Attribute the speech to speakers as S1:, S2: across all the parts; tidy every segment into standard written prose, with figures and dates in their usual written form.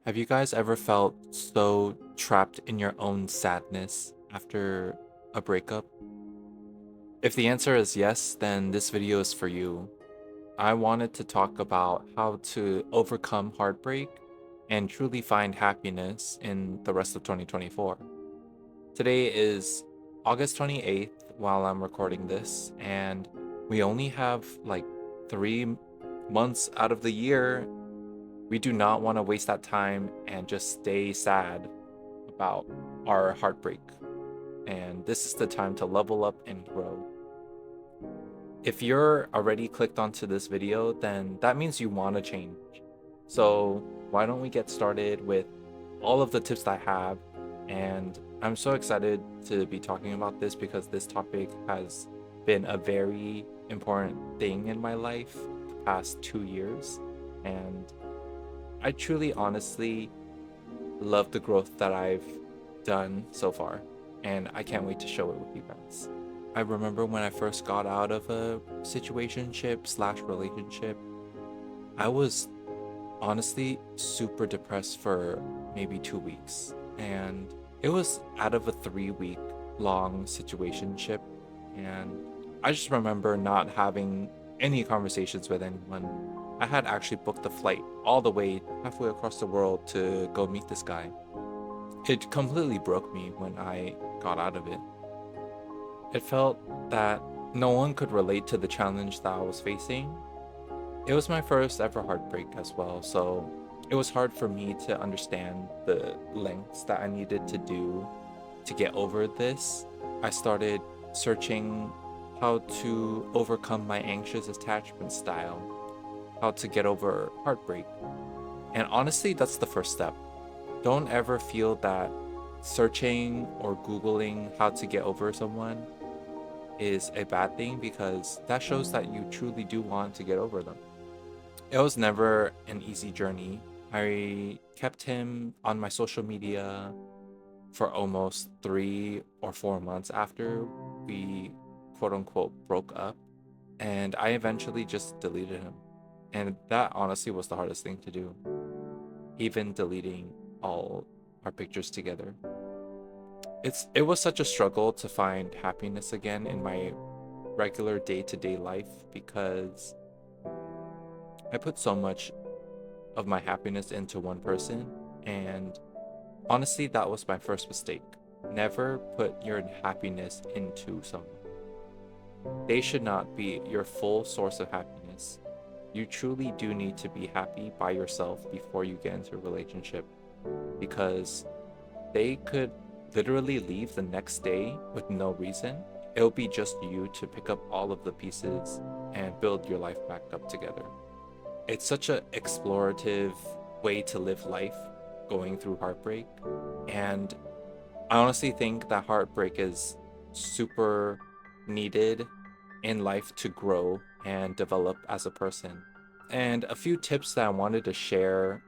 S1: Have you guys ever felt so trapped in your own sadness after a breakup? If the answer is yes, then this video is for you. I wanted to talk about how to overcome heartbreak and truly find happiness in the rest of 2024. Today is August 28th while I'm recording this, and we only have like 3 months out of the year. We do not want to waste that time and just stay sad about our heartbreak. And this is the time to level up and grow. If you're already clicked onto this video, then that means you want to change. So why don't we get started with all of the tips that I have? And I'm so excited to be talking about this because this topic has been a very important thing in my life the past 2 years. And I truly, honestly love the growth that I've done so far, and I can't wait to show it with you guys. I remember when I first got out of a situationship slash relationship, I was honestly super depressed for maybe 2 weeks, and it was out of a 3 week long situationship, and I just remember not having any conversations with anyone. I had actually booked a flight all the way halfway across the world to go meet this guy. It completely broke me when I got out of it. It felt that no one could relate to the challenge that I was facing. It was my first ever heartbreak as well, so it was hard for me to understand the lengths that I needed to do to get over this. I started searching how to overcome my anxious attachment style, how to get over heartbreak. And honestly, that's the first step. Don't ever feel that searching or Googling how to get over someone is a bad thing, because that shows that you truly do want to get over them. It was never an easy journey. I kept him on my social media for almost 3 or 4 months after we quote unquote broke up, and I eventually just deleted him. And that honestly was the hardest thing to do, even deleting all our pictures together. It was such a struggle to find happiness again in my regular day-to-day life, because I put so much of my happiness into one person, and honestly that was my first mistake. Never put your happiness into someone. They should not be your full source of happiness. You truly do need to be happy by yourself before you get into a relationship, because they could literally leave the next day with no reason. It'll be just you to pick up all of the pieces and build your life back up together. It's such an explorative way to live life, going through heartbreak. And I honestly think that heartbreak is super needed in life to grow and develop as a person. And a few tips that I wanted to share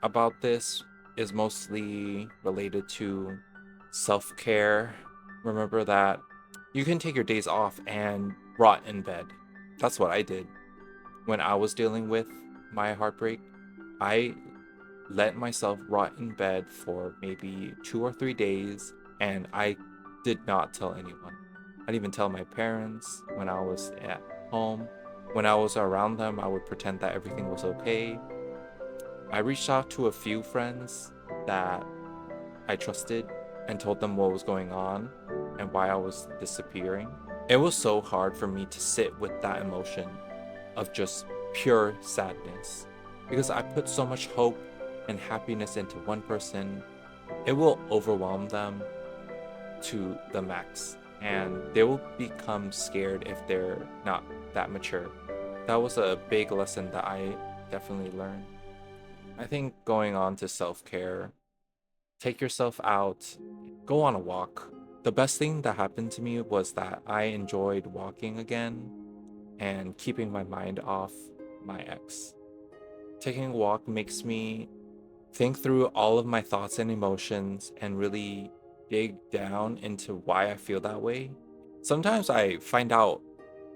S1: about this is mostly related to self-care. Remember that you can take your days off and rot in bed. That's what I did when I was dealing with my heartbreak. I let myself rot in bed for maybe 2 or 3 days, and I did not tell anyone. I didn't even tell my parents when I was at home. When I was around them, I would pretend that everything was okay. I reached out to a few friends that I trusted and told them what was going on and why I was disappearing. It was so hard for me to sit with that emotion of just pure sadness, because I put so much hope and happiness into one person. It will overwhelm them to the max, and they will become scared if they're not that mature. That was a big lesson that I definitely learned. I think going on to self-care, take yourself out, go on a walk. The best thing that happened to me was that I enjoyed walking again and keeping my mind off my ex. Taking a walk makes me think through all of my thoughts and emotions and really dig down into why I feel that way. Sometimes I find out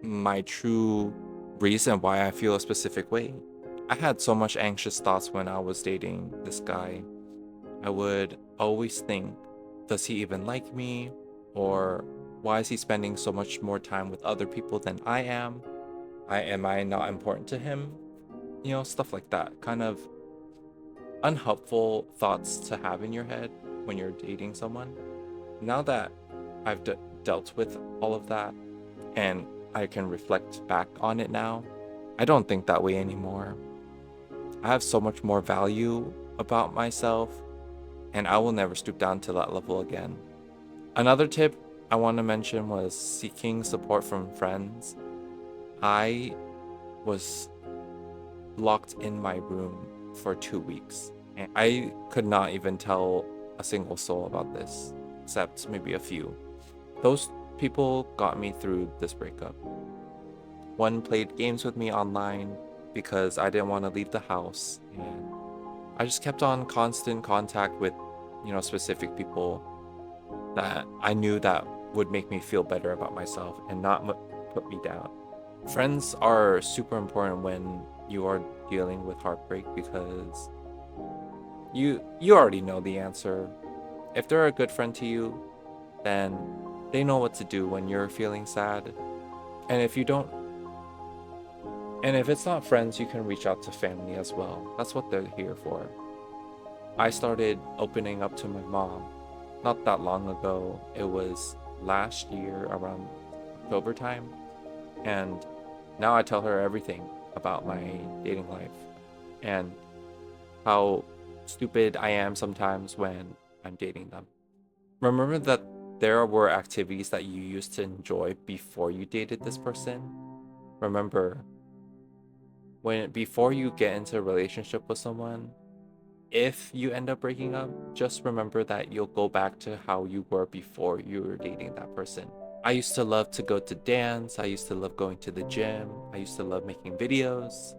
S1: my true reason why I feel a specific way. I had so much anxious thoughts when I was dating this guy. I would always think, does he even like me? Or why is he spending so much more time with other people than I am? Am I not important to him? You know, stuff like that. Kind of unhelpful thoughts to have in your head when you're dating someone. Now that I've dealt with all of that and I can reflect back on it now, I don't think that way anymore. I have so much more value about myself, and I will never stoop down to that level again. Another tip I want to mention was seeking support from friends. I was locked in my room for 2 weeks, and I could not even tell a single soul about this, except maybe a few. Those people got me through this breakup. One played games with me online because I didn't want to leave the house, and I just kept on constant contact with, specific people that I knew that would make me feel better about myself and not put me down. Friends are super important when you are dealing with heartbreak because you already know the answer. If they're a good friend to you, then they know what to do when you're feeling sad. And if you don't, and if it's not friends, you can reach out to family as well. That's what they're here for. I started opening up to my mom not that long ago. It was last year around October time. And now I tell her everything about my dating life and how stupid I am sometimes when I'm dating them. Remember that there were activities that you used to enjoy before you dated this person. Remember, before you get into a relationship with someone, if you end up breaking up, just remember that you'll go back to how you were before you were dating that person. I used to love to go to dance. I used to love going to the gym. I used to love making videos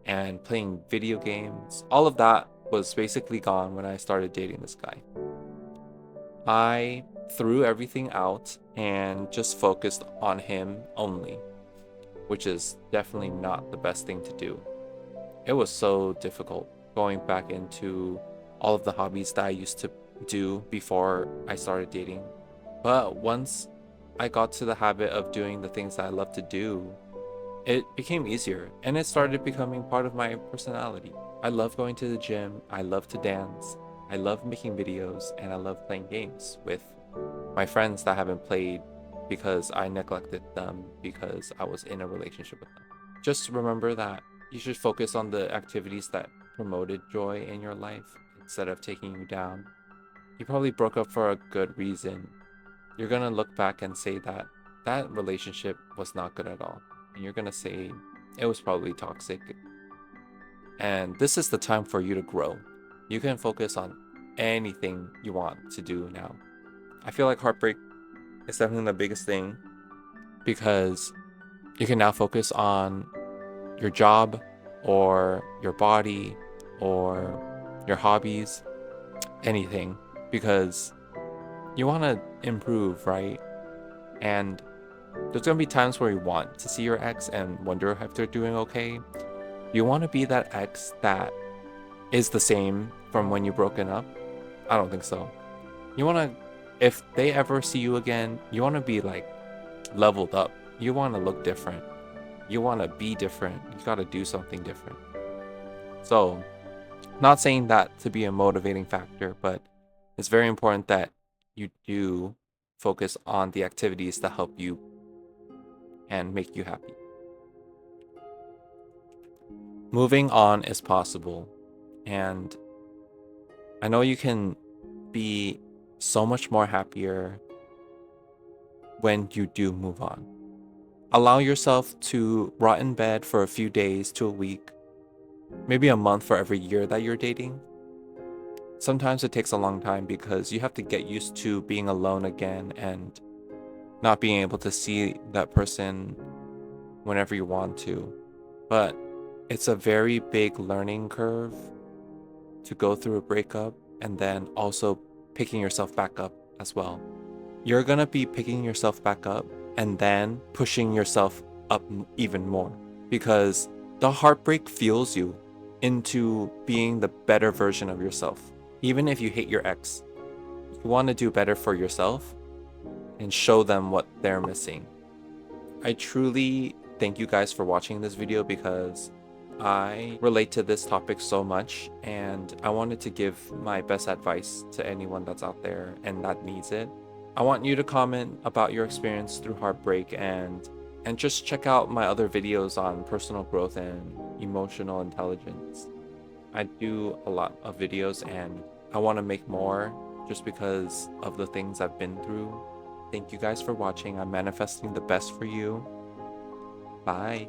S1: and playing video games. All of that was basically gone when I started dating this guy. I threw everything out and just focused on him only, which is definitely not the best thing to do. It was so difficult going back into all of the hobbies that I used to do before I started dating. But once I got to the habit of doing the things that I love to do, it became easier and it started becoming part of my personality. I love going to the gym, I love to dance, I love making videos, and I love playing games with my friends that haven't played because I neglected them because I was in a relationship with them. Just remember that you should focus on the activities that promoted joy in your life instead of taking you down. You probably broke up for a good reason. You're gonna look back and say that that relationship was not good at all. And you're gonna say it was probably toxic. And this is the time for you to grow. You can focus on anything you want to do now. I feel like heartbreak is definitely the biggest thing because you can now focus on your job or your body or your hobbies, anything, because you want to improve, right? And there's going to be times where you want to see your ex and wonder if they're doing okay. You want to be that ex that is the same from when you broken up? I don't think so. You want to, if they ever see you again, you want to be like leveled up. You want to look different. You want to be different. You got to do something different. So, not saying that to be a motivating factor, but it's very important that you do focus on the activities that help you and make you happy. Moving on is possible. And I know you can be so much more happier when you do move on. Allow yourself to rot in bed for a few days to a week, maybe a month for every year that you're dating. Sometimes it takes a long time because you have to get used to being alone again and not being able to see that person whenever you want to. But it's a very big learning curve to go through a breakup and then also picking yourself back up as well. You're gonna be picking yourself back up and then pushing yourself up even more because the heartbreak fuels you. into being the better version of yourself. Even if you hate your ex, you want to do better for yourself and show them what they're missing. I truly thank you guys for watching this video because I relate to this topic so much, and I wanted to give my best advice to anyone that's out there and that needs it. I want you to comment about your experience through heartbreak and just check out my other videos on personal growth and emotional intelligence. I do a lot of videos and I want to make more just because of the things I've been through. Thank you guys for watching. I'm manifesting the best for you. Bye.